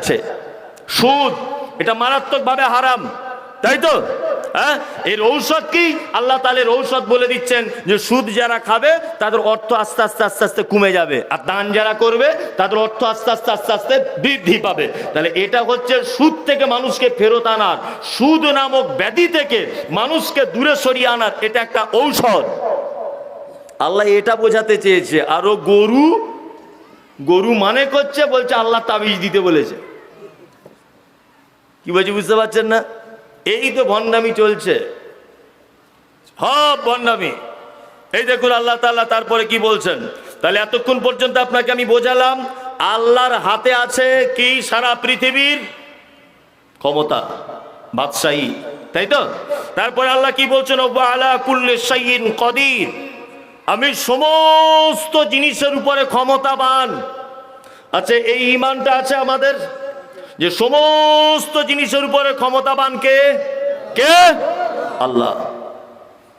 আছে। সুদ এটা মারাত্মকভাবে হারাম, তাই তো? হ্যাঁ, এর ঔষধ কি? আল্লাহ তাআলা এর ঔষধ বলে দিচ্ছেন যে সুদ যারা খাবে তাদের অর্থ আস্তে আস্তে আস্তে আস্তে কমে যাবে, আর দান যারা করবে তাদের অর্থ আস্তে আস্তে আস্তে আস্তে বৃদ্ধি পাবে। তাহলে এটা হচ্ছে সুদ থেকে মানুষকে ফেরত আনার, সুদ নামক ব্যাধি থেকে মানুষকে দূরে সরিয়ে আনার এটা একটা ঔষধ। আল্লাহ এটা বোঝাতে চেয়েছে। আরো গরু গরু মানে করছে, বলছে আল্লাহ তাবিজ দিতে বলেছে। কি বলছি বুঝতে পারছেন না? এই তো ভণ্ডামি চলছে, সব ভণ্ডামি। এই দেখুন আল্লাহ তাআলা তারপরে কি বলছেন। তাহলে এতক্ষণ পর্যন্ত আপনাকে আমি বোঝালাম আল্লাহর হাতে আছে কি? সারা পৃথিবীর ক্ষমতা, বাদশাহী, তাই তো? তারপরে আল্লাহ কি বলছেন? ওয়া আলা কুল্লি শাইইন কাদির, আমি সমস্ত জিনিসের উপরে ক্ষমতাবান। আচ্ছা, এই ঈমানটা আছে আমাদের যে সমস্ত জিনিসের উপরে ক্ষমতাবান কে? কে? আল্লাহ।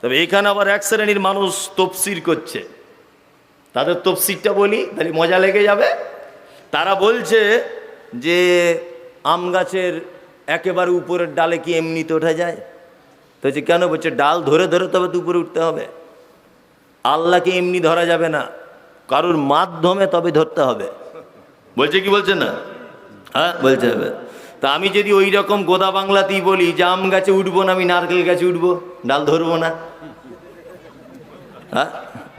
তবে এখানে আবার এক শ্রেণীর মানুষ তফসির করছে, তাদের তফসিরটা বলি তাহলে মজা লেগে যাবে। তারা বলছে যে আম গাছের একেবারে উপরের ডালে কি এমনিতে ওঠা যায়? তো কেন? বলছে ডাল ধরে ধরে তবে তো উপরে উঠতে হবে, আল্লাহকে এমনি ধরা যাবে না, কারোর মাধ্যমে তবে ধরতে হবে। বলছে কি বলছে না? হ্যাঁ বলছে হবে। তা আমি যদি ওই রকম গোদা বাংলাতেই বলি যে আম গাছে উঠবো না, আমি নারকেল গাছে উঠবো, ডাল ধরবো না। হ্যাঁ,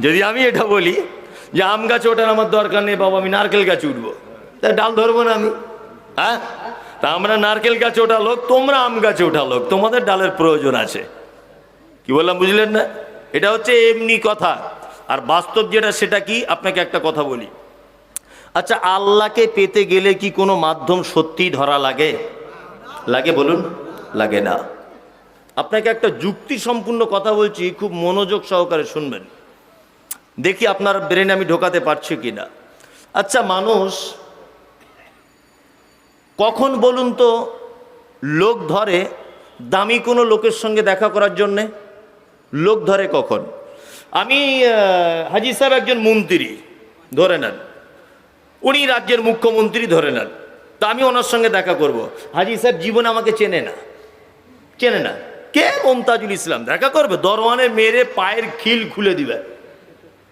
যদি আমি এটা বলি যে আম গাছে ওঠার আমার দরকার নেই বাবা, আমি নারকেল গাছে উঠবো, তা ডাল ধরবো না আমি। হ্যাঁ, তা আমরা নারকেল গাছে ওঠা লোক, তোমরা আম গাছে ওঠা লোক, তোমাদের ডালের প্রয়োজন আছে। কি বললাম বুঝলেন না? এটা হচ্ছে এমনি কথা, আর বাস্তব যেটা সেটা কি? আপনাকে একটা কথা বলি। আচ্ছা, আল্লাহকে পেতে গেলে কি কোনো মাধ্যম সত্যি ধরা লাগে? লাগে বলুন? লাগে না। আপনাকে একটা যুক্তি সম্পূর্ণ কথা বলছি, খুব মনোযোগ সহকারে শুনবেন, দেখি আপনার ব্রেনে আমি ঢোকাতে পারছি কিনা। আচ্ছা, মানুষ কখন বলুন তো লোক ধরে দামি কোনো লোকের সঙ্গে দেখা করার জন্যে? লোক ধরে কখন? আমি হাজী সাহেব একজন মন্ত্রী ধরে নেন, উনি রাজ্যের মুখ্যমন্ত্রী ধরে নেন, তা আমি ওনার সঙ্গে দেখা করব। হাজী সাহেব জীবনে আমাকে চেনে না, চেনে না। কে? মমতাজুল ইসলাম। দেখা করবে? দরওয়ানে মেরে পায়ের খিল খুলে দিবে।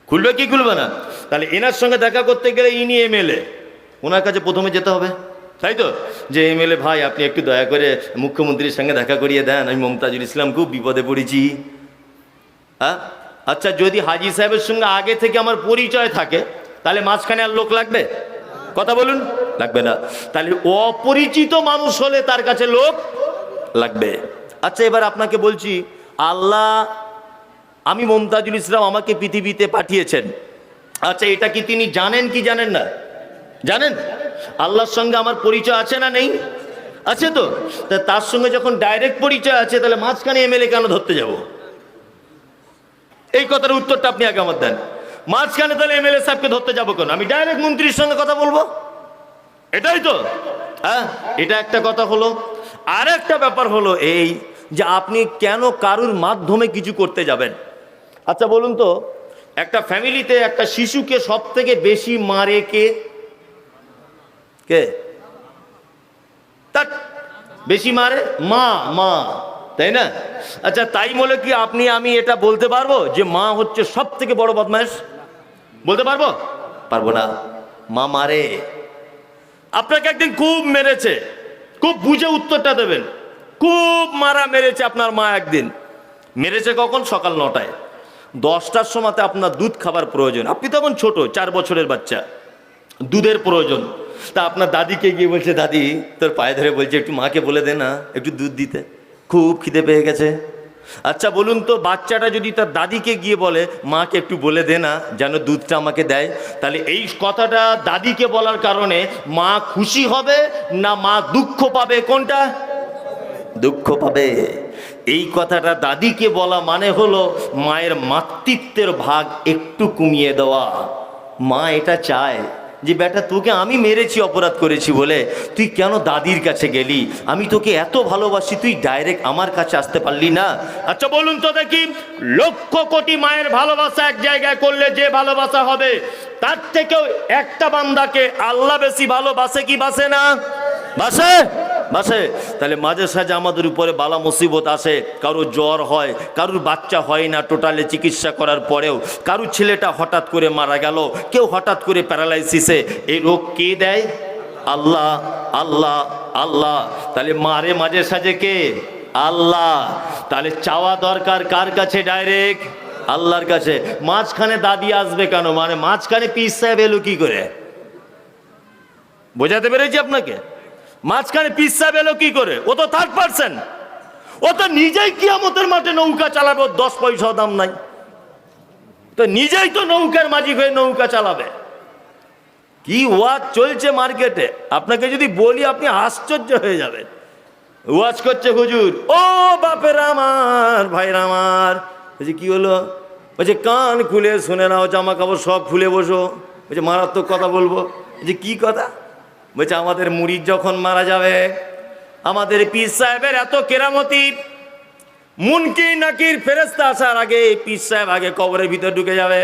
খুলবে কি খুলবে না? তাহলে এনার সঙ্গে দেখা করতে গেলে ইনি এমএলএ, ওনার কাছে প্রথমে যেতে হবে, তাই তো? যে এমএলএ ভাই আপনি একটু দয়া করে মুখ্যমন্ত্রীর সঙ্গে দেখা করিয়ে দেন, আমি মমতাজুল ইসলাম খুব বিপদে পড়েছি। হ্যাঁ, আচ্ছা, যদি হাজী সাহেবের সঙ্গে আগে থেকে আমার পরিচয় থাকে তাহলে মাঝখানে আর লোক লাগবে? কথা বলুন, লাগবে না। তাহলে অপরিচিত মানুষ হলে তার কাছে লোক লাগবে। আচ্ছা, এবার আপনাকে বলছি, আল্লাহ আমি মমতাজুল ইসলাম আমাকে পৃথিবীতে পাঠিয়েছেন। আচ্ছা, এটা কি তিনি জানেন কি জানেন না? জানেন। আল্লাহর সঙ্গে আমার পরিচয় আছে না নেই? আছে তো। তার সঙ্গে যখন ডাইরেক্ট পরিচয় আছে, তাহলে মাঝখানে এমএলএ কেন ধরতে যাব? এই কথার উত্তরটা আপনি আগে আমার দেন। মাঝখানে তাহলে এমএলএ সাহেবকে ধরতে যাবো কেন? আমি ডাইরেক্ট মন্ত্রীর সঙ্গে কথা বলবো, এটাই তো। হ্যাঁ, এটা একটা কথা হলো। আর একটা ব্যাপার হলো এই যে আপনি কেন কারুর মাধ্যমে কিছু করতে যাবেন? আচ্ছা বলুন তো, একটা ফ্যামিলিতে একটা শিশুকে সব থেকে বেশি মারে কে? কে? তার বেশি মারে মা, মা, তাই না? আচ্ছা, তাই বলে কি আপনি আমি এটা বলতে পারবো যে মা হচ্ছে সব থেকে বড় বদমাশ? বলতে পারবো? পারবো না। মা মারে। আপনাকে একদিন খুব মেরেছে, খুব বুঝে উত্তরটা দেবেন। খুব মারা মেরেছে আপনার মা একদিন। মেরেছে কখন? সকাল 9টায়। 10টার সময়তে আপনার দুধ খাবার প্রয়োজন, আপনি তখন ছোট, 4 বছরের বাচ্চা, দুধের প্রয়োজন। তা আপনার দাদিকে গিয়ে বলছে, দাদি তোর পায়ে ধরে বলছে একটু মাকে বলে দে না একটু দুধ দিতে, খুব খিদে পেয়ে গেছে। আচ্ছা বলুন তো, বাচ্চাটা যদি তার দাদিকে গিয়ে বলে মাকে একটু বলে দে না যেন দুধটা আমাকে দেয়, তাহলে এই কথাটা দাদিকে বলার কারণে মা খুশি হবে না মা দুঃখ পাবে? কোনটা? দুঃখ পাবে। এই কথাটা দাদিকে বলা মানে হলো মায়ের মাতৃত্বের ভাগ একটু কমিয়ে দেওয়া। মা এটা চায় যে বেটা তোকে আমি মেরেছি অপরাধ করেছি বলে, তুই কেন দাদির কাছে গেলি? আমি তোকে এত ভালোবাসি, তুই ডাইরেক্ট আমার কাছে আসতে পারলি না? আচ্ছা বলুন তো দেখি, 1,00,000 কোটি মায়ের ভালোবাসা এক জায়গায় করলে যে ভালোবাসা হবে, তার থেকেও একটা বান্দাকে আল্লাহ বেশি ভালোবাসে কি বাসে না? বাসে বাসে। তাহলে মাঝে সাঝে আমাদের উপরে বালা মুসিবত আসে, কারো জ্বর হয়, কারুর বাচ্চা হয় না টোটালে চিকিৎসা করার পরেও, কারুর ছেলেটা হঠাৎ করে মারা গেল, কেউ হঠাৎ করে প্যারালাইসিসে। এই রোগ কে দেয়? আল্লাহ আল্লাহ আল্লাহ। তাহলে মারে মাঝে সাঝে কে? আল্লাহ। তাহলে চাওয়া দরকার কার কাছে? ডাইরেক্ট আল্লাহর কাছে। মাঝখানে দাবি আসবে কেন? মানে মাঝখানে পীর সাহেব এলো কি করে? বোঝাতে পেরেছি আপনাকে? মাঝখানে পীর সাহেব এলো কি করে? ও তো থার্ড পার্সন, ও তো নিজেই কিয়ামতের মাঠে নৌকা চালাবে, 10 পয়সা দাম নাই তো, নিজেই তো নৌকার মাঝি হয়ে নৌকা চালাবে। কি ওয়াজ চলছে মার্কেটে, আপনাকে যদি বলি আপনি আশ্চর্য হয়ে যাবেন। ওয়াজ করছে হুজুর, ও বাপের আমার, ভাইরা আমার। বলছে কি হলো? বলছে কান খুলে শুনে নাও, জামা কাপড় সব খুলে বসো। বলছে মারাত্মক কথা বলবো। বলছে কি কথা? বলছে আমাদের মুরিদ যখন মারা যাবে, আমাদের পীর সাহেবের এত কেরামতি, মুনকির নাকির ফেরেশতা আসার আগে পীর সাহেব আগে কবরের ভিতর ঢুকে যাবে,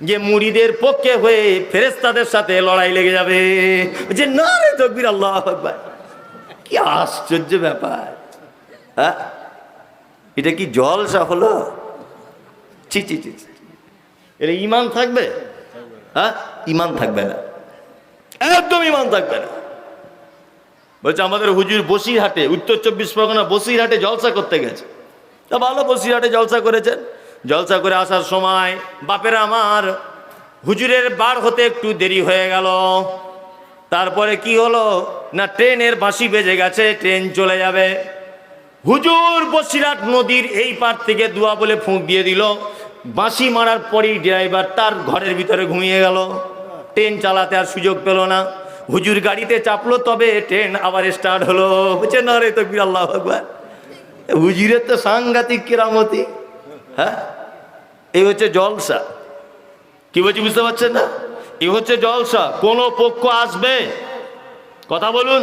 যে মুরিদের পক্ষে হয়ে ফেরেশতাদের সাথে লড়াই লেগে যাবে। যে নারে তাকবীর, আল্লাহু আকবার। কি আশ্চর্য ব্যাপার! হ্যাঁ, এটা কি জলসা হলো? ছি ছি ছি, এটা ইমান থাকবে? হ্যাঁ, ইমান থাকবে না, একদম ইমান থাকবে না। বলছে আমাদের হুজুর বসিরহাটে, উত্তর 24 পরগনা বসিরহাটে জলসা করতে গেছে। তা ভালো, বসিরহাটে জলসা করেছেন। জলসা করে আসার সময় বাপের আমার হুজুরের বার হতে একটু দেরি হয়ে গেল। তারপরে কি হলো না, ট্রেনের বাঁশি বেজে গেছে, ট্রেন চলে যাবে। হুজুর বসিরহাট নদীর এই পার থেকে দুয়া বলে ফুঁক দিয়ে দিল। বাঁশি মারার পরেই ড্রাইভার তার ঘরের ভিতরে ঘুমিয়ে গেল, ট্রেন চালাতে আর সুযোগ পেল না। হুজুর গাড়িতে চাপলো, তবে ট্রেন আবার স্টার্ট হলো। বুঝছে না রে তাকবীর, আল্লাহু আকবার। হুজুরের তো সাংঘাতিক কেরামতি। হ্যাঁ, এই হচ্ছে জলসা। কি বলছি বুঝতে পারছেন না? এই হচ্ছে জলসা। কোন পক্ষ আসবে? কথা বলুন,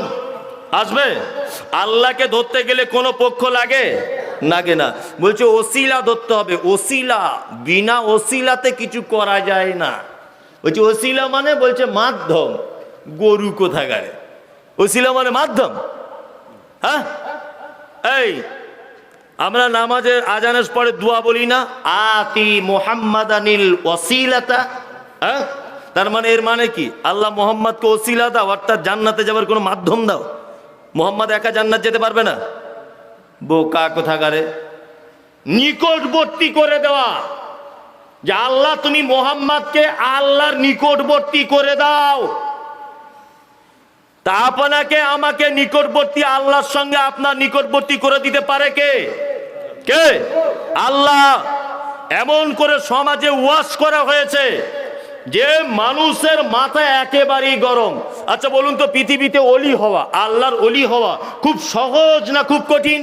আসবে? আল্লাহকে ধরতে গেলে কোনো পক্ষ লাগে? লাগে না। বলছে ওসিলা ধরতে হবে। ওসিলা, বিনা ওসিলাতে কিছু করা যায় না। বলছে ওসিলা মানে? বলছে মাধ্যম। গরু কোথাকারে? ওসিলা মানে মাধ্যম। হ্যাঁ, এই আমরা নামাজের আজানের পরে দোয়া বলি না, আতি মুহাম্মাদানিল ওয়াসিলাতা। হ্যাঁ, তার মানে এর মানে কি? আল্লাহ মোহাম্মদকে ওসিলা দাও, অর্থাৎ জান্নাতে যাবার কোনো মাধ্যম দাও। মোহাম্মদ একা জান্নাত যেতে পারবে না। বোকা কোথাকারে? নিকটবর্তী করে দেওয়া, যে আল্লাহ তুমি মোহাম্মদকে আল্লাহর নিকটবর্তী করে দাও। তা আপনাকে আমাকে নিকটবর্তী আল্লাহর সঙ্গে আপনার নিকটবর্তী করে দিতে পারে কে? কে? আল্লাহ। এমন করে সমাজে ওয়াজ করা হয়েছে যে মানুষের মাথা একেবারেই গরম। আচ্ছা বলুন তো, পৃথিবীতে অলি হওয়া, আল্লাহর অলি হওয়া খুব সহজ না খুব কঠিন?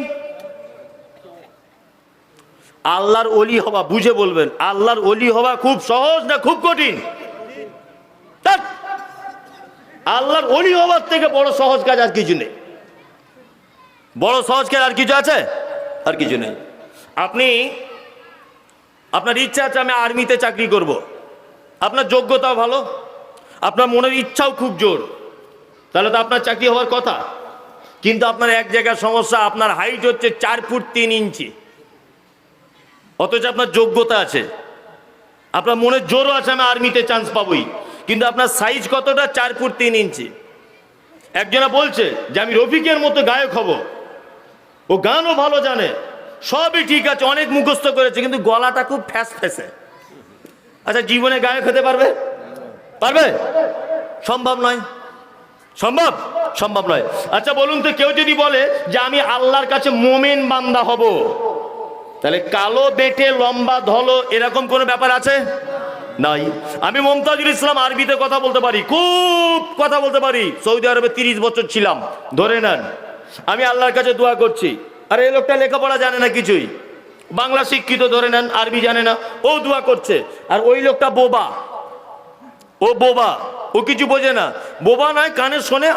আল্লাহর অলি হওয়া, বুঝে বলবেন, আল্লাহর অলি হওয়া খুব সহজ না খুব কঠিন? আল্লাহর অলি হওয়ার থেকে বড় সহজ কাজ আর কিছু নেই। বড় সহজ কাজ আর কিছু আছে? আর কিছু নেই। আপনার ইচ্ছা আছে আমি আর্মিতে চাকরি করব, আপনার যোগ্যতাও ভালো, আপনার মনের ইচ্ছাও খুব জোর, তাহলে তো আপনার চাকরি হওয়ার কথা। কিন্তু আপনার এক জায়গায় সমস্যা, আপনার হাইট হচ্ছে 4 ফুট 3 ইঞ্চি, অথচ আপনার যোগ্যতা আছে, আপনার মনের জোরও আছে আমি আর্মিতে চান্স পাবই, কিন্তু আপনার সাইজ কতটা? 4 ফুট 3 ইঞ্চি। একজনা বলছে যে আমি রফিকের মতো গায়ক হব, ও গানও ভালো জানে, সবই ঠিক আছে, অনেক মুখস্থ করেছে, কিন্তু গলাটা খুব ফ্যাস ফ্যাসে। আচ্ছা জীবনে গায়ক হতে পারবে? পারবে? সম্ভব নয়। সম্ভব? সম্ভব নয়। আচ্ছা বলুন তো, কেউ যদি বলে যে আমি আল্লাহর কাছে মোমেন বান্দা হব, তাহলে কালো বেটে লম্বা ধলো এরকম কোনো ব্যাপার আছে? নাই। আমি মমতাজুল ইসলাম আরবিতে কথা বলতে পারি, খুব কথা বলতে পারি, সৌদি আরবে 30 বছর ছিলাম, ধরে নেন। আমি আল্লাহর কাছে দোয়া করছি, আর এই লোকটা লেখাপড়া জানে না কিছুই, বাংলা শিক্ষিত ধরে নেন, আরবি জানে না, ও দোয়া করছে। আর ওই লোকটা বোবা, ও বোবা, ও কিছু বোঝে না। বোবা নয়, কানে শোনে,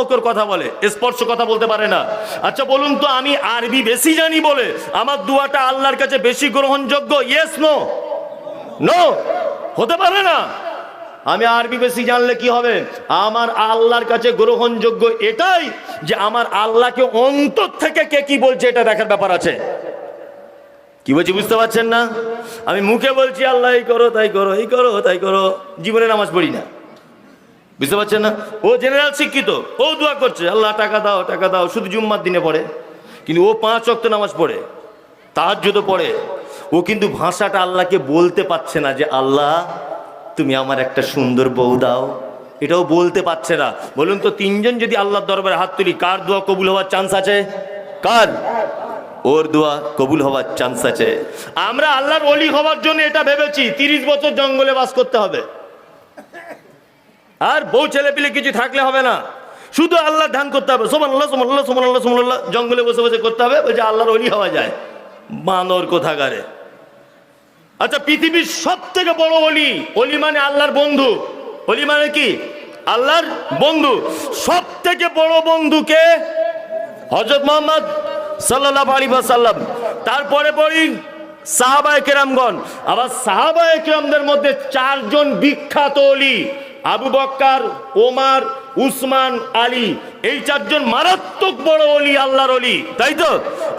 করে কথা বলে, স্পর্শ কথা বলতে পারে না। আচ্ছা বলুন তো, আমি আরবি বেশি জানি বলে আমার দোয়াটা আল্লাহর কাছে বেশি গ্রহণযোগ্য? Yes no? নো, হতে পারে না। আমি আরবি বেশি জানলে কি হবে? আমার আল্লাহর কাছে গ্রহণযোগ্য এটাই যে আমার আল্লাহকে অন্তর থেকে কে কি বলছে এটা দেখার ব্যাপার আছে। কি বলছি বুঝতে পারছেন না? আমি মুখে বলছি আল্লাহ এই করো তাই করো, এই করো তাই করো, জীবনে নামাজ পড়ি না। বুঝতে পারছেন না? ও জেনারেল শিক্ষিত, ও দোয়া করছে আল্লাহ টাকা দাও টাকা দাও, শুধু জুম্মার দিনে পড়ে, কিন্তু ও 5 ওয়াক্ত নামাজ পড়ে, তাহাজ্জুদও পড়ে। ও কিন্তু ভাষাটা আল্লাহকে বলতে পারছে না যে আল্লাহ তুমি আমার একটা সুন্দর বউ দাও, এটাও বলতে পারছে না। বলুন তো 3 জন যদি আল্লাহর দরবারে হাত তুলি, কার দোয়া কবুল হওয়ার চান্স আছে? কার? ওর দোয়া কবুল হওয়ার চান্স আছে। আমরা আল্লাহর ওলি হওয়ার জন্য এটা ভেবেছি 30 বছর জঙ্গলে বাস করতে হবে, আর বউ ছেলে পিলে কিছু থাকলে হবে না, শুধু আল্লাহ ধ্যান করতে হবে, সুবহানাল্লাহ সুবহানাল্লাহ সুবহানাল্লাহ সুবহানাল্লাহ, জঙ্গলে বসে বসে করতে হবে, বলছে আল্লাহর ওলি হওয়া যায়। বানর কোথাকারে। আচ্ছা, পৃথিবীর সব থেকে বড় ওলি, ওলি মানে আল্লাহর বন্ধু, ওলি মানে কি? আল্লাহর বন্ধু। সব থেকে বড় বন্ধুকে হযরত মুহাম্মদ সাল্লাল্লাহু আলাইহি ওয়াসাল্লাম, তারপরে পড়ি সাহাবায়ে কেরামগণ। আবার সাহাবায়ে কেরামদের মধ্যে 4 জন বিখ্যাত ওলি, আবু বকর, ওমর, উসমান, আলী, এই 4 জন মারাত্মক বড় ওলি, আল্লাহর ওলি, তাই তো?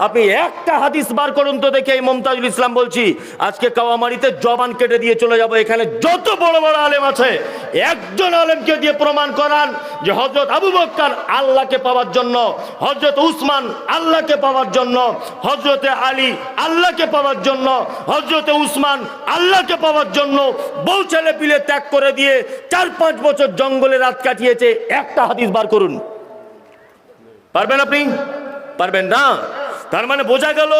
আপনি একটা হাদিস বার করুন তো দেখে। এই মুমতাজুল ইসলাম বলছি, আজকে কাওয়ামারিতে জবান কেটে দিয়ে চলে যাব। এখানে যত বড় বড় আলেম আছে, একজন আলেমকে দিয়ে প্রমাণ করান যে হযরত আবু বকর আল্লাহকে পাওয়ার জন্য, হযরত উসমান আল্লাহকে পাওয়ার জন্য, হযরতে আলী আল্লাহকে পাওয়ার জন্য, হযরতে উসমান আল্লাহকে পাওয়ার জন্য বউ ছেলে পিলে ত্যাগ করে দিয়ে 4-5 বছর জঙ্গলে রাত কাটিয়েছে। একটা হাদিস বার করুন। পারবেন আপনি? পারবেন না। তার মানে বোঝা গেল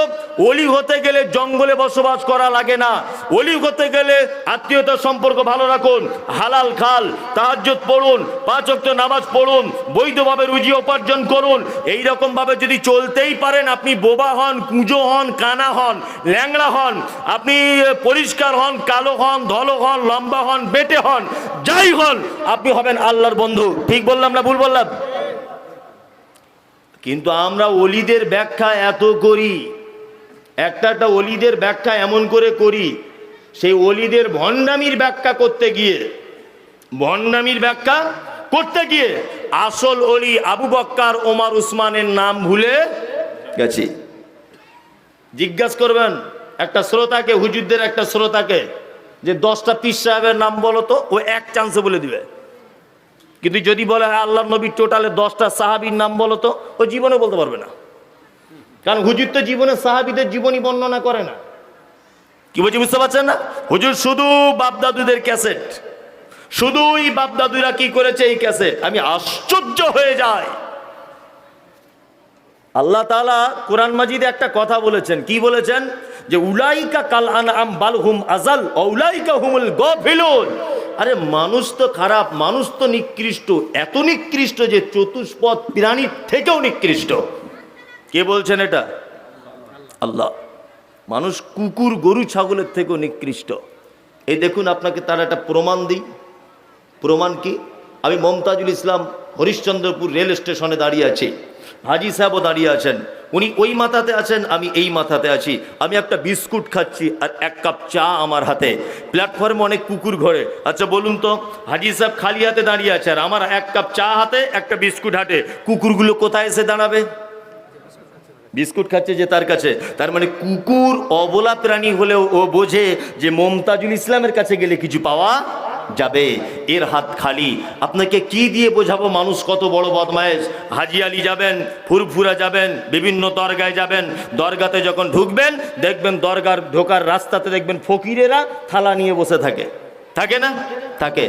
ওলি হতে গেলে জঙ্গলে বসবাস করা লাগে না। ওলি হতে গেলে আত্মীয়তার সম্পর্ক ভালো রাখুন, হালাল খাল, তাহাজ্জুদ পড়ুন, 5 ওয়াক্ত নামাজ পড়ুন, বৈধভাবে রুজি উপার্জন করুন। এই রকম ভাবে যদি চলতেই পারেন, আপনি বোবা হন, কুঁজো হন, কানা হন, ল্যাংড়া হন, আপনি পরিষ্কার হন, কালো হন, ধলো হন, লম্বা হন, বেটে হন, যাই হন, আপনি হবেন আল্লাহর বন্ধু। ঠিক বললাম না ভুল বললাম? কিন্তু আমরা ওলিদের ব্যাখ্যা এত করি, একটা ওলিদের ব্যাখ্যা এমন করে করি, সেই ওলিদের ভণ্ডামির ব্যাখ্যা করতে গিয়ে আসল ওলি আবু বকর, ওমর, উসমানের নাম ভুলে গেছি। জিজ্ঞাসা করবেন একটা শ্রোতাকে, হুজুরদের একটা শ্রোতাকে, যে 10টা পীর সাহেবের নাম বলো তো, ও এক চান্সে বলে দিবে। কিন্তু যদি বলে আল্লাহর নবীর টোটালে 10টা সাহাবীর নাম বলো তো, ও জীবনে বলতে পারবে না। কারণ হুজুর তো জীবনে সাহাবীদের জীবনী বর্ণনা করে না। কি বলছি বুঝতে পারছেন না? হুজুর শুধু বাপদাদুদের ক্যাসেট, শুধুই বাপদাদুরা কি করেছে এই ক্যাসেট। আমি আশ্চর্য হয়ে যাই। আল্লাহ তাআলা কোরআন মাজিদে একটা কথা বলেছেন। কি বলেছেন? যে উলাইকা কাল আনআম বাল হুম আযাল উলাইকা হুমুল গাফিলুন। আরে মানুষ তো খারাপ, মানুষ তো নিকৃষ্ট, এত নিকৃষ্ট যে চতুষ্পদ প্রাণীর থেকেও নিকৃষ্ট। কে বলছেন এটা? আল্লাহ। মানুষ কুকুর, গরু, ছাগলের থেকেও নিকৃষ্ট। এই দেখুন, আপনাকে তার একটা প্রমাণ দিই। প্রমাণ কি? আমি মুমতাজুল ইসলাম হরিশ্চন্দ্রপুর রেল স্টেশনে দাঁড়িয়ে আছি, হাজি সাহেবও দাঁড়িয়ে আছেন, উনি ওই মাথাতে আছেন, আমি এই মাথাতে আছি। আমি একটা বিস্কুট খাচ্ছি আর 1 কাপ চা আমার হাতে। প্ল্যাটফর্মে অনেক কুকুর ঘোরে। আচ্ছা বলুন তো, হাজি সাহেব খালি হাতে দাঁড়িয়ে আছে আর আমার 1 কাপ চা হাতে, একটা বিস্কুট হাতে, কুকুরগুলো কোথায় এসে দাঁড়াবে? বিস্কুট খাচ্ছে যে তার কাছে। তার মানে কুকুর অবলা প্রাণী হলেও ও বোঝে যে মুমতাজুল ইসলামের কাছে গেলে কিছু পাওয়া যাবে। এর হাত খালি। আপনাকে কি দিয়ে বোঝাবো মানুষ কত বড় বদমায়েশ? হাজি আলী যাবেন, ফুরফুরা যাবেন, বিভিন্ন দরগায় যাবেন, দরগাতে যখন ঢুকবেন দেখবেন দরগার ঢোকার রাস্তাতে দেখবেন ফকিরেরা থালা নিয়ে বসে থাকে, থাকে না? থাকে।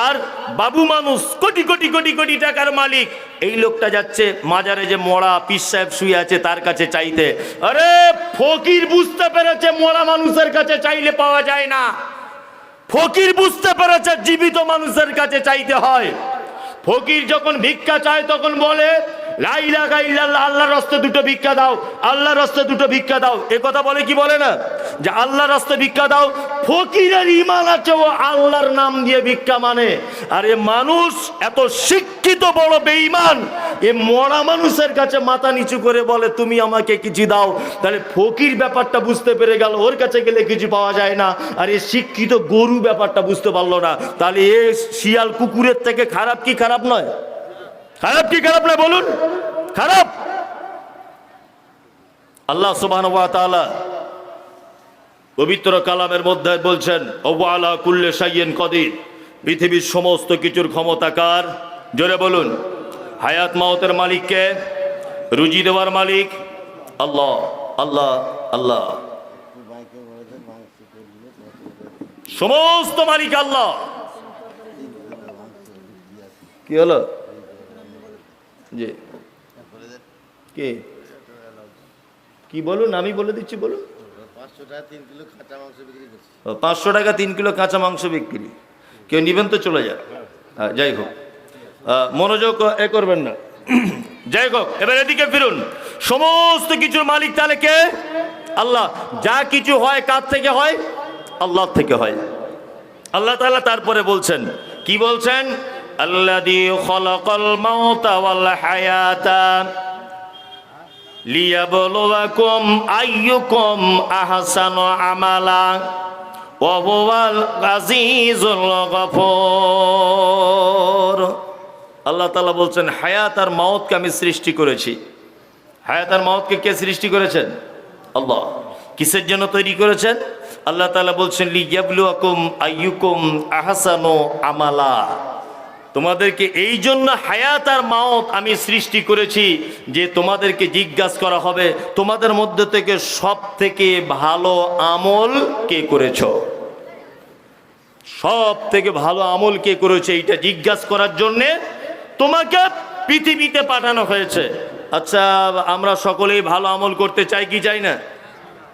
আর বাবু মানুষ, কোটি কোটি কোটি কোটি টাকার মালিক, এই লোকটা যাচ্ছে মাজারে যে মরা পীর সাহেব শুয়ে আছে তার কাছে চাইতে। আরে ফকির বুঝতে পেরেছে মরা মানুষের কাছে চাইলে পাওয়া যায় না। ফকির বুঝতে পেরেছে জীবিত মানুষের কাছে চাইতে হয়। ফকির যখন ভিক্ষা চায় তখন বলে লা ইলাহা ইল্লাল্লাহ, আল্লাহর রাস্তায় দুটো ভিক্ষা দাও, আল্লাহর রাস্তায় দুটো ভিক্ষা দাও, এ কথা বলে কি বলে না? যে আল্লাহর রাস্তায় ভিক্ষা দাও। ফকিরের ঈমান আছে, ও আল্লাহর নাম দিয়ে ভিক্ষা মানে। আর এ মানুষ এত শিক্ষিত বড় বেঈমান, এ মরা মানুষের কাছে মাথা নিচু করে বলে তুমি আমাকে কিছু দাও। তাহলে ফকির ব্যাপারটা বুঝতে পেরে গেল, ওর কাছে গেলে কিছু পাওয়া যায় না। আর এ শিক্ষিত গরু ব্যাপারটা বুঝতে পারলো না। তাহলে এ শিয়াল কুকুরের থেকে খারাপ কি খারাপ নয়? খারাপ কি খারাপ নয় বলুন? খারাপ। আল্লাহ সুবহানাহু ওয়া তাআলা পবিত্র কালামের মধ্যে বলছেন ওয়া আলা কুল্লি শাইইন কাদির, পৃথিবীর সমস্ত কিছুর ক্ষমতাকার। জোরে বলুন। হায়াত মাউতের মালিক কে? রুজি দেওয়ার মালিক আল্লাহ। আল্লাহ আল্লাহ, সমস্ত মালিক আল্লাহ। কি হলো? জি কি কি বলুন, আমি বলে দিচ্ছি বলুন। 500 টাকা 3 কিলো কাঁচা মাংস বিক্রি করছি। 500 টাকা 3 কিলো কাঁচা মাংস বিক্রি। কেউ নিবেন তো চলে যান। হ্যাঁ, যাই হোক, মনোযোগ এ করবেন না। যাই হোক, এবার এদিকে ফিরুন। সমস্ত কিছুর মালিক তাহলে কে? আল্লাহ। যা কিছু হয় কার থেকে হয়? আল্লাহ থেকে হয়। আল্লাহ তাআলা তারপরে বলছেন, কি বলছেন? আল্লাযী খালাকাল মাউতা ওয়াল হায়াতা লিয়াবলুয়াকুম আইয়ুকুম আহসানু আমালা ওয়া হুয়াল আজিজুল গফুর। আল্লাহ তাআলা বলছেন হায়াত আর মাউতকে আমি সৃষ্টি করেছি। হায়াত আর মাউতকে কে সৃষ্টি করেছেন? আল্লাহ। কিসের জন্য তৈরি করেছেন? আল্লাহ তাআলা বলছেন লিয়াবলুয়াকুম আইয়ুকুম আহসানু আমালা। তোমাদেরকে এই জন্য হায়াত আর মাউত আমি সৃষ্টি করেছি যে তোমাদেরকে জিজ্ঞাসা করা হবে তোমাদের মধ্যে থেকে সব থেকে ভালো আমল কে করেছো, সব থেকে ভালো আমল কে করেছে, এইটা জিজ্ঞাসা করার জন্যে তোমাকে পৃথিবীতে পাঠানো হয়েছে। আচ্ছা, আমরা সকলেই ভালো আমল করতে চাই কি চাই না?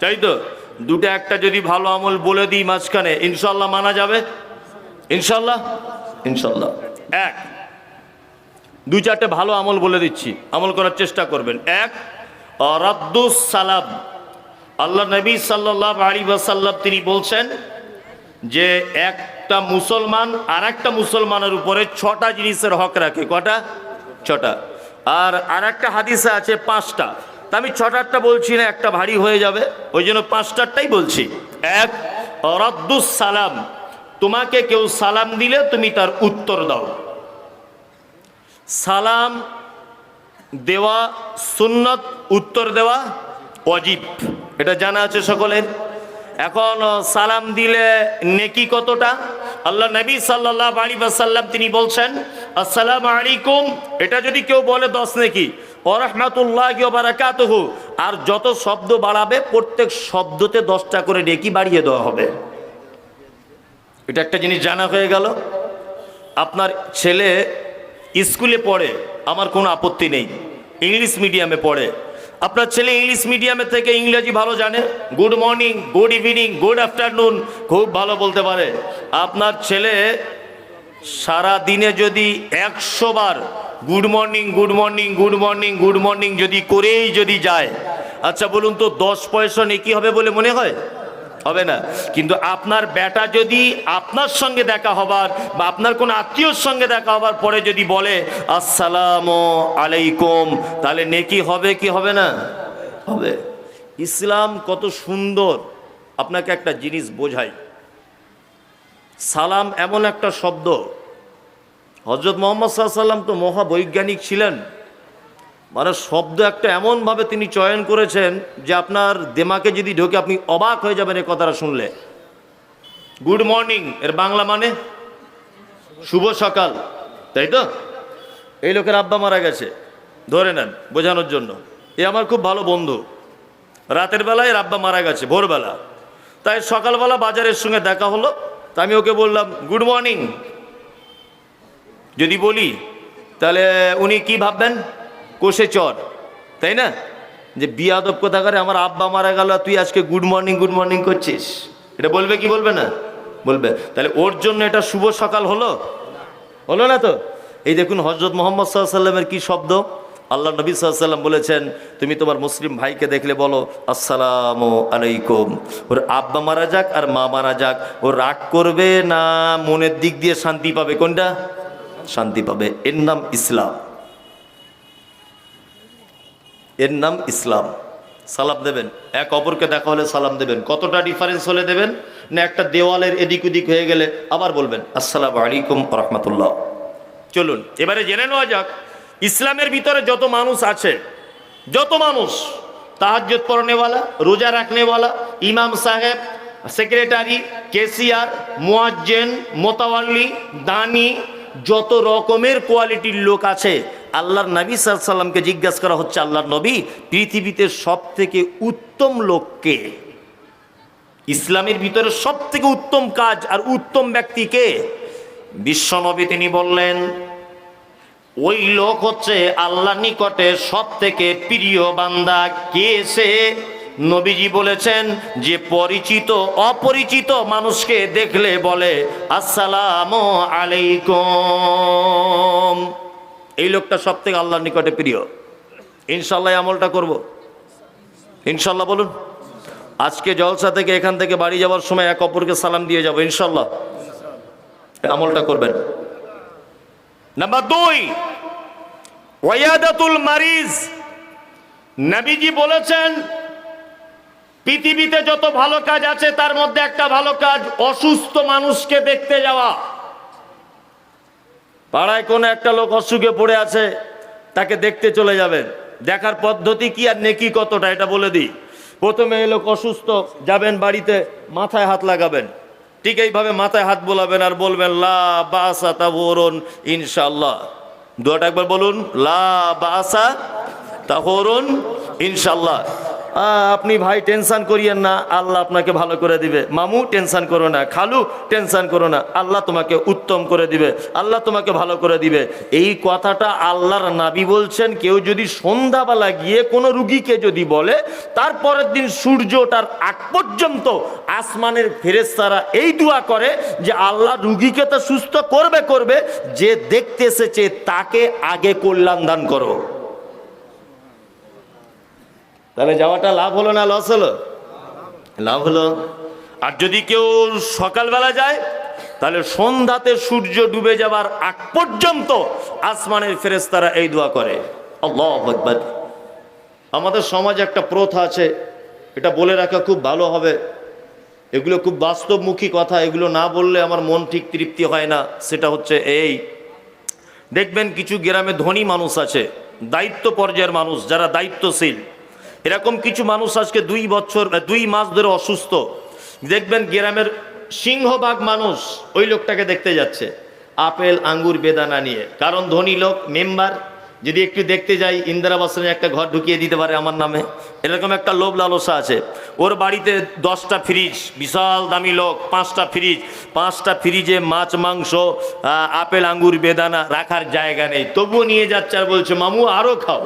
চাই তো। দুটো একটা যদি ভালো আমল বলে দিই মাঝখানে, ইনশাল্লাহ মানা যাবে? ইনশাল্লাহ ইনশাল্লাহ। এক, দু চারটে ভালো আমল বলে দিচ্ছি, আমল করার চেষ্টা করবেন। এক, রাদ্দুস সালাম। আল্লাহ নবী সাল্লাল্লাহু আলাইহি ওয়াসাল্লাম তিনি বলছেন যে একটা মুসলমান আর একটা মুসলমানের উপরে 6টা জিনিসের হক রাখে। কটা? 6টা। আর একটা হাদিসে আছে 5টা। তা আমি 6টারটা বলছি না, একটা ভারী হয়ে যাবে, ওই জন্য 5টারটাই বলছি। এক, রাদ্দুস সালাম। তোমাকে কেউ সালাম দিলে তুমি তার উত্তর দাও। সালাম দেওয়া সুন্নত, উত্তর দেওয়া ওয়াজিব, এটা জানা আছে সকলের। এখন সালাম দিলে নেকি কতটা? আল্লাহ নবী সাল্লাল্লাহু আলাইহি ওয়াসাল্লাম তিনি বলছেন আসসালামু আলাইকুম, এটা যদি কেউ বলে 10 নেকি, ওয়া রাহমাতুল্লাহি ওয়া বারাকাতুহু, আর যত শব্দ বাড়াবে প্রত্যেক শব্দতে 10টা করে নেকি বাড়িয়ে দেওয়া হবে। এটা একটা জিনিস জানা হয়ে গেল। আপনার ছেলে স্কুলে পড়ে, আমার কোনো আপত্তি নেই, ইংলিশ মিডিয়ামে পড়ে। আপনার ছেলে ইংলিশ মিডিয়ামে থেকে ইংরেজি ভালো জানে, good morning, good evening, good afternoon খুব ভালো বলতে পারে। আপনার ছেলে সারা দিনে যদি 100 বার good morning, good morning, good morning, good morning যদি করেই যদি যায়, আচ্ছা বলুন তো 10 পয়সা নেকি হবে বলে মনে হয়? হবে না। কিন্তু আপনার বেটা যদি আপনার সঙ্গে দেখা হবার বা আপনার কোনো আত্মীয়র সঙ্গে দেখা হবার পরে যদি বলে আসসালামু আলাইকুম, তাহলে নেকি হবে কি হবে না? হবে। ইসলাম কত সুন্দর। আপনাকে একটা জিনিস বোঝাই, সালাম এমন একটা শব্দ, হযরত মুহাম্মদ সাল্লাল্লাহু আলাইহি ওয়াসাল্লাম তো মহাবৈজ্ঞানিক ছিলেন। মানে শব্দ একটা এমনভাবে তিনি চয়ন করেছেন যে আপনার দিমাগে যদি ঢোকে আপনি অবাক হয়ে যাবেন এই কথাটা শুনলে। গুড মর্নিং এর বাংলা মানে শুভ সকাল, তাই তো? এই লোকের আব্বা মারা গেছে ধরে নেন বোঝানোর জন্য, এ আমার খুব ভালো বন্ধু। রাতের বেলায় এর আব্বা মারা গেছে ভোরবেলা, তাই সকালবেলা বাজারের সঙ্গে দেখা হলো, তা আমি ওকে বললাম গুড মর্নিং। যদি বলি তাহলে উনি কি ভাববেন? কোষে চর, তাই না? যে বিয়াদব কোথাকারে, আমার আব্বা মারা গেল তুই আজকে গুড মর্নিং গুড মর্নিং করছিস, এটা বলবে কি বলবে না? বলবে। তাহলে ওর জন্য এটা শুভ সকাল হলো? হলো না তো। এই দেখুন হযরত মুহাম্মদ সাল্লাল্লাহু আলাইহি ওয়াসাল্লামের কি শব্দ, আল্লাহ নবী সাল্লাল্লাহু আলাইহি ওয়াসাল্লাম বলেছেন, তুমি তোমার মুসলিম ভাইকে দেখলে বলো আসসালামু আলাইকুম। ওর আব্বা মারা যাক আর মা মারা যাক, ও রাগ করবে না মনের দিক দিয়ে শান্তি পাবে? কোনটা শান্তি পাবে? এর নাম ইসলাম, এর নাম ইসলাম। সালাম দেবেন, এক অপরকে দেখা হলে সালাম দেবেন। কতটা ডিফারেন্স হলে দেবেন? না একটা দেওয়ালের এদিক ওদিক হয়ে গেলে আবার বলবেন আসসালামু আলাইকুম ওয়া রাহমাতুল্লাহ। চলুন এবারে জেনে নেওয়া যাক ইসলামের ভিতরে যত মানুষ আছে, যত মানুষ তাহাজ্জুদ পড়নেওয়ালা, রোজা রাখনেওয়ালা, ইমাম সাহেব, সেক্রেটারি, কেসিয়ার, মুয়াজ্জিন, মোতাওয়াল্লি, দানি, যত রকমের কোয়ালিটির লোক আছে, আল্লাহর নবী সাল্লাল্লাহু আলাইহি সাল্লামকে জিজ্ঞাসা করা হচ্ছে, আল্লাহর নবী পৃথিবীতে সব থেকে উত্তম লোক কে? ইসলামের ভিতরে সব থেকে উত্তম কাজ আর উত্তম ব্যক্তি কে? বিশ্বনবী তিনি বললেন, ওই লোক হচ্ছে আল্লাহর নিকটে সব থেকে প্রিয় বান্দা। কে সে? নবীজি বলেছেন যে পরিচিত অপরিচিত মানুষকে দেখলে বলে আসসালামু আলাইকুম। এই লোকটা সব থেকে আল্লাহর নিকটে প্রিয়। ইনশাল্লাহ আমলটা করব, ইনশাল্লাহ বলুন। আজকে জলসা থেকে এখান থেকে বাড়ি যাওয়ার সময় এক অপরকে সালাম দিয়ে যাব, ইনশাল্লাহ আমলটা করবেন। নাম্বার 2, ওয়ায়াদাতুল মারিজ। নবীজি বলেছেন পৃথিবীতে যত ভালো কাজ আছে তার মধ্যে একটা ভালো কাজ অসুস্থ মানুষকে দেখতে যাওয়া। পাড়ায় কোনো একটা লোক অসুখে পড়ে আছে, তাকে দেখতে চলে যাবেন। দেখার পদ্ধতি কি আর নেকি কতটা এটা বলে দিই। প্রথমে এই লোক অসুস্থ, যাবেন বাড়িতে, মাথায় হাত লাগাবেন, ঠিক এইভাবে মাথায় হাত বোলাবেন আর বলবেন লা বাসা তাহুরুন ইনশাআল্লাহ। দোয়াটা একবার বলুন, লা বাসা তাহুরুন ইনশাআল্লাহ। আপনি ভাই টেনশন করিয়েন না, আল্লাহ আপনাকে ভালো করে দিবে। মামু টেনশন করো না, খালু টেনশন করো না, আল্লাহ তোমাকে উত্তম করে দিবে, আল্লাহ তোমাকে ভালো করে দিবে। এই কথাটা আল্লাহর নবী বলছেন। কেউ যদি সন্ধ্যাবেলা গিয়ে কোনো রুগীকে যদি বলে, তারপরের দিন সূর্য ওঠার আগ পর্যন্ত আসমানের ফেরেশতারা এই দোয়া করে যে আল্লাহ রুগীকে তো সুস্থ করবে, যে দেখতে এসেছে তাকে আগে কল্যাণ দান করো। তাহলে যাওয়াটা লাভ হলো না লস হলো? লাভ হলো। আর যদি কেউ সকালবেলা যায়, তাহলে সন্ধ্যাতে সূর্য ডুবে যাবার আগ পর্যন্ত আসমানের ফেরেশতারা এই দোয়া করে। আল্লাহু আকবার। আমাদের সমাজে একটা প্রথা আছে, এটা বলে রাখা খুব ভালো হবে। এগুলো খুব বাস্তবমুখী কথা, এগুলো না বললে আমার মন ঠিক তৃপ্তি হয় না। সেটা হচ্ছে এই, দেখবেন কিছু গ্রামে ধনী মানুষ আছে, দায়িত্ব পর্যায়ের মানুষ, যারা দায়িত্বশীল। এরকম কিছু মানুষ আজকে 2 মাস ধরে অসুস্থ। দেখবেন গ্রামের সিংহভাগ মানুষ ওই লোকটাকে দেখতে যাচ্ছে আপেল আঙ্গুর বেদানা নিয়ে। কারণ ধনী লোক, মেম্বার, যদি একটু দেখতে যাই ইন্দিরা আবাসনে একটা ঘর ঢুকিয়ে দিতে পারে আমার নামে, এরকম একটা লোভ লালসা আছে। ওর বাড়িতে 10টা ফ্রিজ, বিশাল দামি লোক, 5টা ফ্রিজ, 5টা ফ্রিজে মাছ মাংস আপেল আঙ্গুর বেদানা রাখার জায়গা নেই, তবুও নিয়ে যাচ্ছে আর বলছে মামু আরও খাও।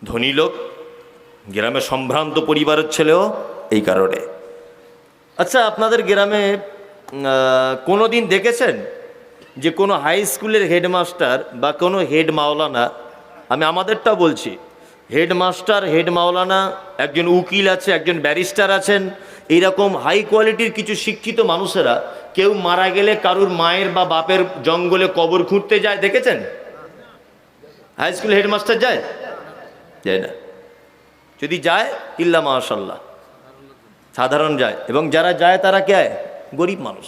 ধনী লোক, গ্রামে সম্ভ্রান্ত পরিবারের ছেলেও এই কারণে। আচ্ছা, আপনাদের গ্রামে কোনো দিন দেখেছেন যে কোনো হাই স্কুলের হেডমাস্টার বা কোনো হেড মাওলানা, আমি আমাদেরটা বলছি, হেডমাস্টার, হেড মাওলানা, একজন উকিল আছে, একজন ব্যারিস্টার আছেন, এইরকম হাই কোয়ালিটির কিছু শিক্ষিত মানুষেরা কেউ মারা গেলে কারুর মায়ের বা বাপের জঙ্গলে কবর খুঁড়তে যায়, দেখেছেন? হাই স্কুল হেডমাস্টার যায়? যায় না। যদি যায় ইল্লা মাশাআল্লাহ, সাধারণ যায়। এবং যারা যায় তারা কে? গরিব মানুষ,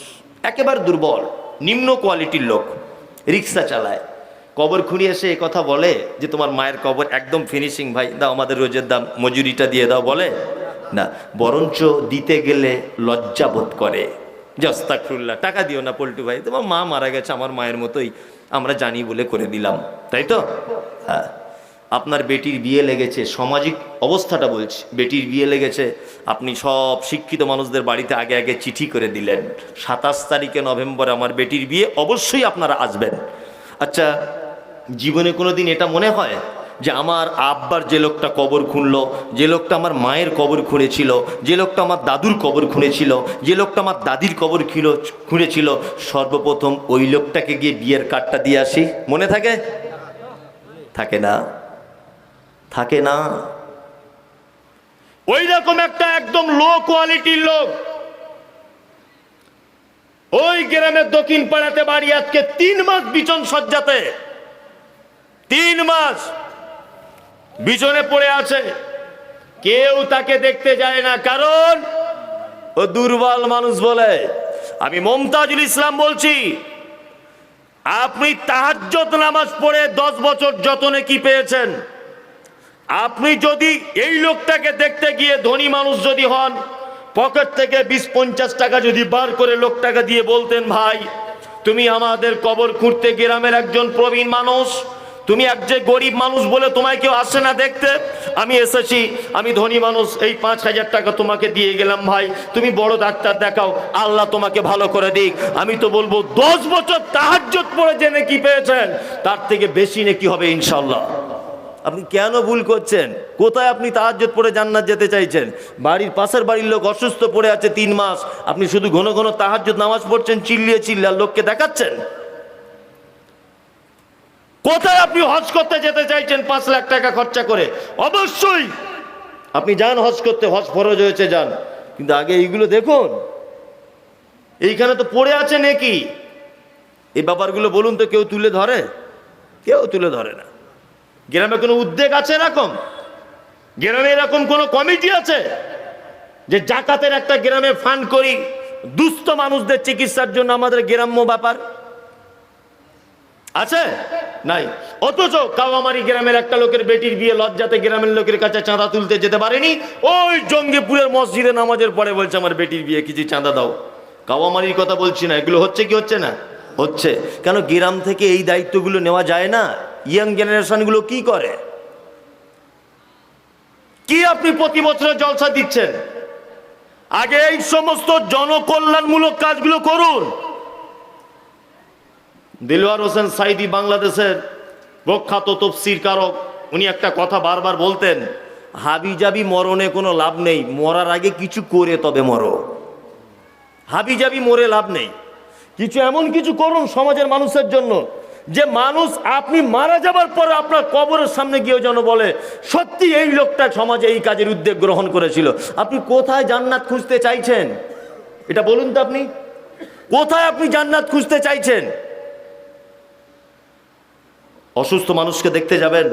একেবারে দুর্বল, নিম্ন কোয়ালিটির লোক, রিক্সা চালায়। কবর খুঁড়িয়ে এসে কথা বলে যে তোমার মায়ের কবর একদম ফিনিশিং, ভাই দাও, আমাদের রোজের দাম মজুরিটা দিয়ে দাও, বলে না, বরঞ্চ দিতে গেলে লজ্জা বোধ করে যে আস্তাগফিরুল্লাহ, টাকা দিও না পল্টু ভাই, তোমার মা মারা গেছে আমার মায়ের মতোই, আমরা জানি বলে করে দিলাম, তাই তো? হ্যাঁ। আপনার বেটির বিয়ে লেগেছে, সামাজিক অবস্থাটা বলছি, বেটির বিয়ে লেগেছে, আপনি সব শিক্ষিত মানুষদের বাড়িতে আগে আগে চিঠি করে দিলেন 27 তারিখে নভেম্বর আমার বেটির বিয়ে, অবশ্যই আপনারা আসবেন। আচ্ছা, জীবনে কোনো দিন এটা মনে হয় যে আমার আব্বার যে লোকটা কবর খুঁড়লো, যে লোকটা আমার মায়ের কবর খুঁড়েছিল, যে লোকটা আমার দাদুর কবর খুঁড়েছিল, যে লোকটা আমার দাদির কবর খুঁড়েছিল, সর্বপ্রথম ওই লোকটাকে গিয়ে বিয়ের কার্ডটা দিয়ে আসি, মনে থাকে? থাকে না। থাকে না। ওই রকম একটা একদম লো কোয়ালিটির লোক ওই গ্রামের দক্ষিণ পাড়াতে বাড়ি, আজকে 3 মাস বিছন সজ্জাতে, 3 মাস বিছনে পড়ে আছে, কেউ তাকে দেখতে যায় না, কারণ ও দুর্বল মানুষ বলে। আমি মমতাজুল ইসলাম বলছি, আপনি তাহাজ্জুদ নামাজ পড়ে 10 বছর যতনে কি পেয়েছেন, আপনি যদি এই লোকটাকে দেখতে গিয়ে ধনী মানুষ যদি হন, পকেট থেকে 20-50 টাকা যদি বার করে লোকটাকে দিয়ে বলতেন, ভাই তুমি আমাদের কবর খুঁড়তে, গ্রামের একজন প্রবীণ মানুষ, তুমি এক যে গরিব মানুষ বলে তোমায় কেউ আসে না দেখতে, আমি এসেছি, আমি ধনী মানুষ, এই 5000 টাকা তোমাকে দিয়ে গেলাম, ভাই তুমি বড় ডাক্তার দেখাও, আল্লাহ তোমাকে ভালো করে দিক। আমি তো বলবো 10 বছর তাহাজ্জুদ পড়ে যে নেকি পেয়েছেন, তার থেকে বেশি নেকি হবে ইনশাল্লাহ। আপনি কেন ভুল করছেন? কোথায় আপনি তাহাজ্জুদ পড়ে জান্নাত যেতে চাইছেন? বাড়ির পাশের বাড়ির লোক অসুস্থ পড়ে আছে 3 মাস, আপনি শুধু ঘন ঘন তাহাজ্জুদ নামাজ পড়ছেন, চিল্লিয়ে চিল্লিয়ে লোককে দেখাচ্ছেন। কোথায় আপনি হজ করতে যেতে চাইছেন 5 লাখ টাকা খরচা করে? অবশ্যই আপনি যান হজ করতে, হজ ফরজ হয়েছে, যান, কিন্তু আগে এইগুলো দেখুন। এইখানে তো পড়ে আছে নাকি, এই ব্যাপারগুলো বলুন তো কেউ তুলে ধরে? কেউ তুলে ধরে না। গ্রামে কোনো উদ্যোগ আছে এরকম? গ্রামে এরকম কোনো কমিটি আছে যে জাকাতের একটা গ্রামে ফান্ড করি দুস্থ মানুষদের চিকিৎসার জন্য? আমাদের গ্রাম্য ব্যাপার আছে? নাই। অথচ কাওয়ামারি গ্রামের একটা লোকের বেটির বিয়ে লজ্জাতে গ্রামের লোকের কাছে চাঁদা তুলতে যেতে পারেনি, ওই জঙ্গিপুরের মসজিদে নামাজের পরে বলছে আমার বেটির বিয়ে, কিছু চাঁদা দাও। কাওয়ামারির কথা বলছি না, এগুলো হচ্ছে কি হচ্ছে না? হচ্ছে। কেন গ্রাম থেকে এই দায়িত্বগুলো নেওয়া যায় না? ইয়াং জেনারেশনগুলো কি করে? কি আপনি প্রতি বছর জলসা দিচ্ছেন? আগে এই সমস্ত জনকল্যাণমূলক কাজগুলো করুন। দিলওয়ার হোসেন সাইদি বাংলাদেশের প্রখ্যাত তফসির কারক, উনি একটা কথা বারবার বলতেন, হাবিজাবি মরণে কোনো লাভ নেই, মরার আগে কিছু করে তবে মরো। হাবিজাবি মরে লাভ নেই, কিছু এমন কিছু করুন সমাজের মানুষের জন্য, যে মানুষ আপনি মারা যাবার পরে আপনার কবরের সামনে গিয়ে যেন বলে সত্যি এই লোকটা সমাজে এই কাজের উদ্যোগ গ্রহণ করেছিল। আপনি কোথায় জান্নাত খুঁজতে চাইছেন? এটা বলুন তো, আপনি কোথায় আপনি জান্নাত খুঁজতে চাইছেন? অসুস্থ মানুষকে দেখতে যাবেন,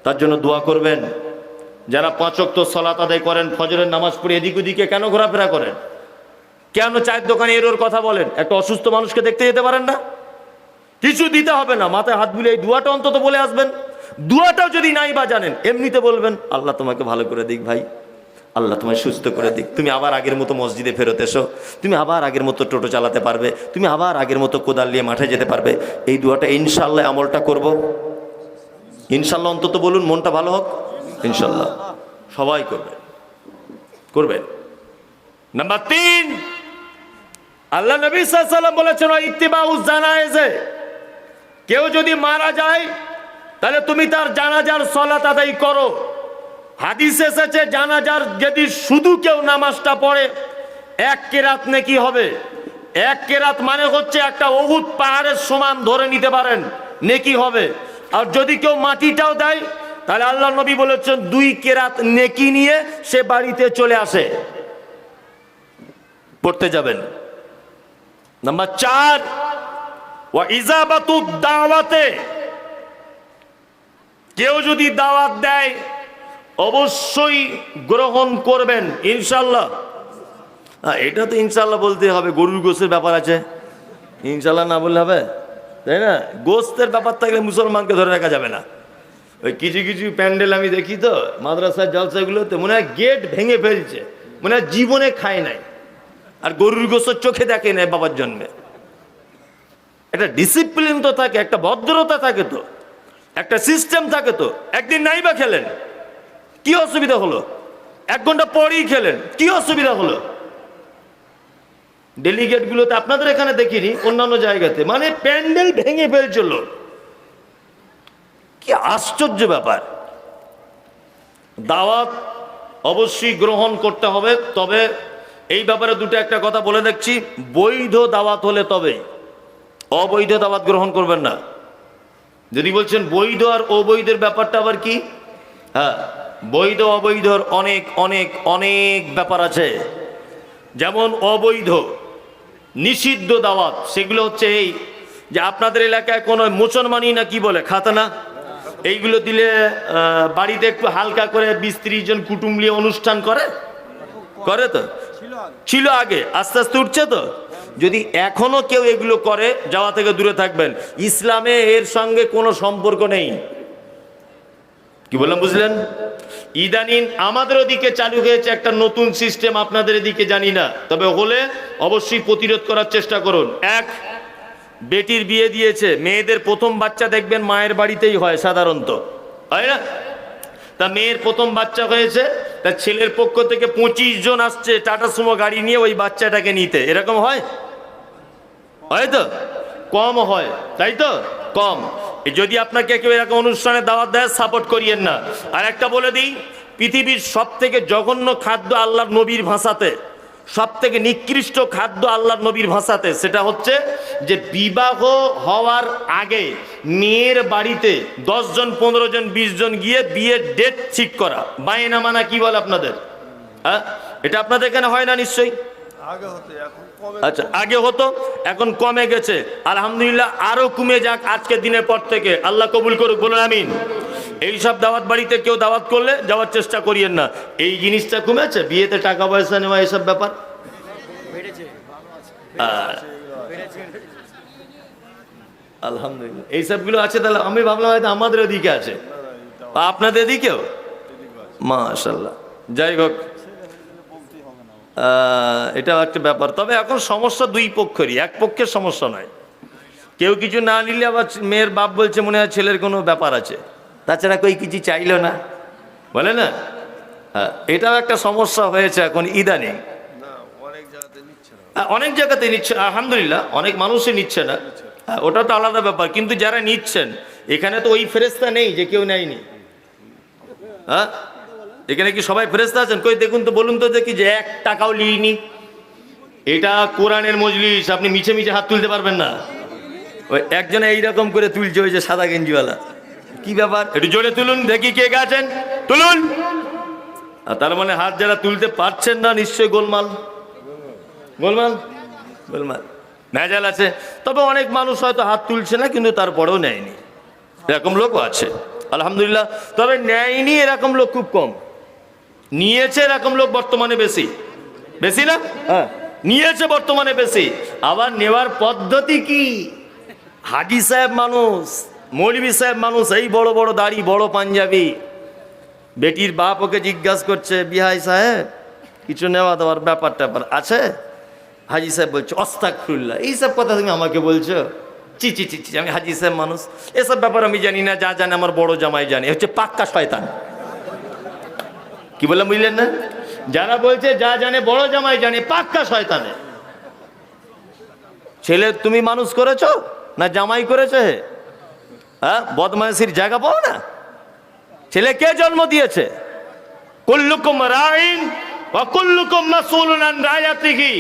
তার জন্য দোয়া করবেন। যারা 5 ওয়াক্ত সালাত আদায় করেন, ফজরের নামাজ পড়ে এদিক ওদিকে কেন ঘোরাফেরা করেন? কেন চায়ের দোকানে এর কথা বলেন? একটা অসুস্থ মানুষকে দেখতে যেতে পারেন না? কিছু দিতে হবে না, মাথায় হাত বুলিয়ে এই দুয়াটা অন্তত বলে আসবেন। দুয়াটাও যদি নাই বা জানেন, এমনিতে বলবেন, আল্লাহ তোমাকে ভালো করে দিক ভাই, আল্লাহ তোমায় সুস্থ করে দিক, তুমি আবার আগের মতো মসজিদে ফেরত এসো, তুমি আবার আগের মতো টোটো চালাতে পারবে, তুমি আবার আগের মতো কোদাল নিয়ে মাঠে যেতে পারবে। এই দুয়াটা ইনশাল্লাহ আমলটা করব, ইনশাল্লাহ। অন্তত বলুন, মনটা ভালো হোক, ইনশাল্লাহ। সবাই করবেন, করবেন। নাম্বার 3, আল্লাহ নবী সাল্লাল্লাহু আলাইহি ওয়াসাল্লাম বলেছেন, ইত্তিবাউজ জানায়েজে, কেউ যদি মারা যায় তাহলে তুমি তার জানাজার সালাত আদায় করো। হাদিস এসেছে, জানাজার যদি শুধু কেউ নামাজটা পড়ে 1 কেরাত নেকি হবে। 1 কেরাত মানে হচ্ছে একটা উহুদ পাহাড়ের সমান ধরে নিতে পারেন নেকি হবে। আর যদি কেউ মাটিটাও দেয় তাহলে আল্লাহ নবী বলেছেন 2 কেরাত নেকি নিয়ে সে বাড়িতে চলে আসে। পড়তে যাবেন। নাম্বার 4, ওয়া ইজাবাতু দাওয়াতে, কেউ যদি দাওয়াত দেয় অবশ্যই গ্রহণ করবেন ইনশাল্লাহ। এটা তো ইনশাল্লাহ বলতে হবে, গরুর গোশতের ব্যাপার আছে, ইনশাল্লাহ না বললে হবে, তাই না? গোশতের ব্যাপার থাকলে মুসলমানকে ধরে রাখা যাবে না। ওই কিছু কিছু প্যান্ডেল আমি দেখি তো মাদ্রাসার জলসাগুলোতে, মনে হয় গেট ভেঙে ফেলছে, মনে হয় জীবনে খায় নাই, আর গরুর গোশত চোখে দেখে নেয় বাবার জন্মে। একটা ডিসিপ্লিন তো থাকে, একটা ভদ্রতা থাকে, তো একটা সিস্টেম থাকে। তো একদিন নাই বা খেলেন, কি অসুবিধা হলো? 1 ঘন্টা পরেই খেলেন, কি অসুবিধা হলো? ডেলিগেট গুলোতে আপনাদের এখানে দেখিনি, অন্যান্য জায়গাতে মানে প্যান্ডেল ভেঙে ফেলছিল। কি আশ্চর্য ব্যাপার! দাওয়াত অবশ্যই গ্রহণ করতে হবে, তবে এই ব্যাপারে দুটো একটা কথা বলে দেখছি, বৈধ দাওয়াত হলে তবেই, অবৈধ দাওয়াত গ্রহণ করবেন না। যদি বলছেন বৈধ আর অবৈধের ব্যাপারটা আবার কি, হ্যাঁ, বৈধ অবৈধর অনেক অনেক অনেক ব্যাপার আছে। যেমন অবৈধ নিষিদ্ধ দাওয়াত, সেগুলো হচ্ছে এই যে আপনাদের এলাকায় কোনো মুসলমানই না কি বলে খাতানা, এইগুলো দিলে বাড়িতে একটু হালকা করে 20-30 জন কুটুম নিয়ে অনুষ্ঠান করে তো, ছিল আগে, আস্তে আস্তে উঠছে তো। যদি এখনো কেউ এগুলো করে, যাওয়া থেকে দূরে থাকবেন। ইসলামে এর সঙ্গে কোনো সম্পর্ক নেই। কি বললাম বুঝলেন? ইদানিং আমাদের ওদিকে চালু হয়েছে একটা নতুন সিস্টেম, আপনাদের এদিকে জানি না, তবে হলে অবশ্যই প্রতিরোধ করার চেষ্টা করুন। এক, বেটির বিয়ে দিয়েছে, মেয়েদের প্রথম বাচ্চা দেখবেন মায়ের বাড়িতেই হয় সাধারণত, হয় না? তা মেয়ের প্রথম বাচ্চা হয়েছে, তা ছেলের পক্ষ থেকে 25 জন আসছে টাটা সুমো গাড়ি নিয়ে ওই বাচ্চাটাকে নিতে, এরকম হয়? হয় তো? কম হয়, তাই তো? কম। যদি আপনাকে কেউ এরকম অনুষ্ঠানে দাওয়াত দেয়, সাপোর্ট করিয়েন না। আর একটা বলে দিই, পৃথিবীর সব থেকে জঘন্য খাদ্য আল্লাহর নবীর ভাষাতে, সব থেকে নিকৃষ্ট খাদ্য আল্লাহর নবীর ভাষাতে, সেটা হচ্ছে যে বিবাহ হওয়ার আগে মেয়ের বাড়িতে 10 জন 15 জন 20 জন গিয়ে বিয়ের ডেট ঠিক করা, বায়না মানা কি বলে আপনাদের? হ্যাঁ, এটা আপনাদের এখানে হয় না নিশ্চয়ই? আচ্ছা, আগে হতো, এখন কমে গেছে। আলহামদুলিল্লাহ, আরো কমে যাক আজকের দিনের পর থেকে, আল্লাহ কবুল করুক, বলুন আমিন। এইসব দাওয়াত বাড়িতে কেউ দাওয়াত করলে যাওয়ার চেষ্টা করিয়েন না। এই জিনিসটা কমেছে, বিয়েতে টাকা পয়সা নেওয়া, এইসব ব্যাপার আলহামদুলিল্লাহ এইসবগুলো আছে। তাহলে আমি ভাবলাম হয়তো আমাদের ওদিকে আছে, আপনাদের দিকেও মাশাআল্লাহ। যাই হোক, এটাও একটা ব্যাপার। তবে এখন সমস্যা দুই পক্ষেরই, এক পক্ষের সমস্যা নয়। কেউ কিছু না নিলে আবার মেয়ের বাপ বলছে মনে হয় ছেলের কোনো ব্যাপার আছে, তাছাড়া কই কিছু চাইলো না, বলে না? হ্যাঁ, এটাও একটা সমস্যা হয়েছে এখন ইদানিং। অনেক জায়গাতে নিচ্ছে আলহামদুলিল্লাহ, অনেক মানুষই নিচ্ছে না, ওটা তো আলাদা ব্যাপার। কিন্তু যারা নিচ্ছেন, এখানে তো ওই ফেরেশতা নেই যে কেউ নেয়নি। হ্যাঁ, এখানে কি সবাই ফেরেশতা আছেন? কই দেখুন তো, বলুন তো দেখি যে 1 টাকাও লিইনি। এটা কোরআনের মজলিস, আপনি মিছে মিছে হাত তুলতে পারবেন না। ওই একজনে এইরকম করে তুলছে, ওই যে সাদা গেঞ্জিওয়ালা, কি ব্যাপার? একটু জোরে তুলুন দেখি কে কে আছেন, তুলুন। আর তার মানে হাত যারা তুলতে পারছেন না, নিশ্চয়ই গোলমাল গোলমাল গোলমাল ভেজাল আছে। তবে অনেক মানুষ হয়তো হাত তুলছে না, কিন্তু তারপরেও নেয়নি, এরকম লোকও আছে আলহামদুলিল্লাহ। তবে নেয়নি এরকম লোক খুব কম, নিয়েছে এরকম লোক বর্তমানে বেশি। বেশি না? হ্যাঁ, নিয়েছে বর্তমানে বেশি। আবার নেওয়ার পদ্ধতি কি? হাজি সাহেব মানুষ, মৌলভী সাহেব মানুষ, এই বড় বড় দাড়ি, বড় পাঞ্জাবি। বেটির বাপ ওকে জিজ্ঞাসা করছে, বিহাই সাহেব কিছু নেওয়া দেওয়ার ব্যাপার ট্যাপার আছে? হাজি সাহেব বলছে, আস্তাগফিরুল্লাহ, এইসব কথা তুমি আমাকে বলছো? চি চি চি চি, আমি হাজি সাহেব মানুষ, এসব ব্যাপার আমি জানি না, যা জানে আমার বড় জামাই জানে। হচ্ছে পাক্কা শয়তান। কি বললাম বুঝলেন না? যারা বলছে যা জানে বড় জামাই জানে, পাক্কা শয়তানে। ছেলে তুমি মানুষ করেছো না জামাই করেছে? হ্যাঁ, বদমাইশির জায়গা পাও না। ছেলে কে জন্ম দিয়েছে? কুল্লুকুম রাইন ওয়া কুল্লুকুম মাসউলুন আন রায়াতিহি।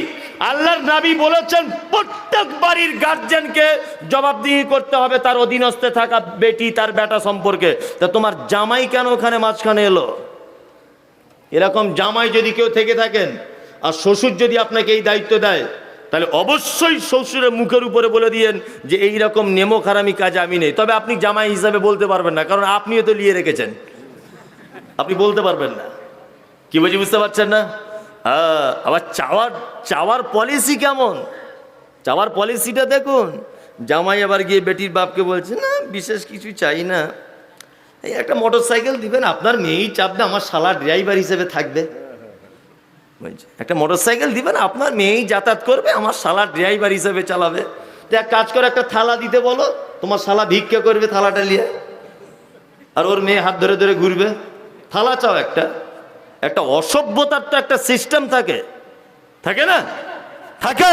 আল্লাহর নবী বলেছেন, প্রত্যেক বাড়ির গার্জিয়ানকে জবাবদিহি করতে হবে তার অধীনস্থে থাকা বেটি, তার বেটা সম্পর্কে। তা তোমার জামাই কেন ওখানে মাঝখানে এলো? এরকম জামাই যদি কেউ থেকে থাকেন, আর শ্বশুর যদি আপনাকে এই দায়িত্ব দেয়, তাহলে অবশ্যই শ্বশুরের মুখের উপরে বলে দিয়েন যে এই রকম নেমো খারামি কাজ আমি নেই। তবে আপনি জামাই হিসাবে বলতে পারবেন না, কারণ আপনিও তো নিয়ে রেখেছেন, আপনি বলতে পারবেন না। কি বলছি বুঝতে পারছেন না? হ্যাঁ, আবার চাওয়ার পলিসি কেমন, চাওয়ার পলিসিটা দেখুন। জামাই আবার গিয়ে বেটির বাপকে বলছে, না বিশেষ কিছু চাই না, এই একটা মোটর সাইকেল দিবেন, আপনার মেয়েই চাপবে, আমার শালা ড্রাইভার হিসেবে থাকবে। একটা মোটর সাইকেল দিবেন, আপনার মেয়েই যাতায়াত করবে, আমার শালা ড্রাইভার হিসেবে চালাবে। তো এক কাজ করে, একটা থালা দিতে বলো, তোমার শালা ভিক্ষা করবে থালাটা নিয়ে, আর ওর মেয়ে হাত ধরে ধরে ঘুরবে। থালা চাও একটা, একটা অসভ্যতার তো একটা সিস্টেম থাকে, থাকে না? থাকে।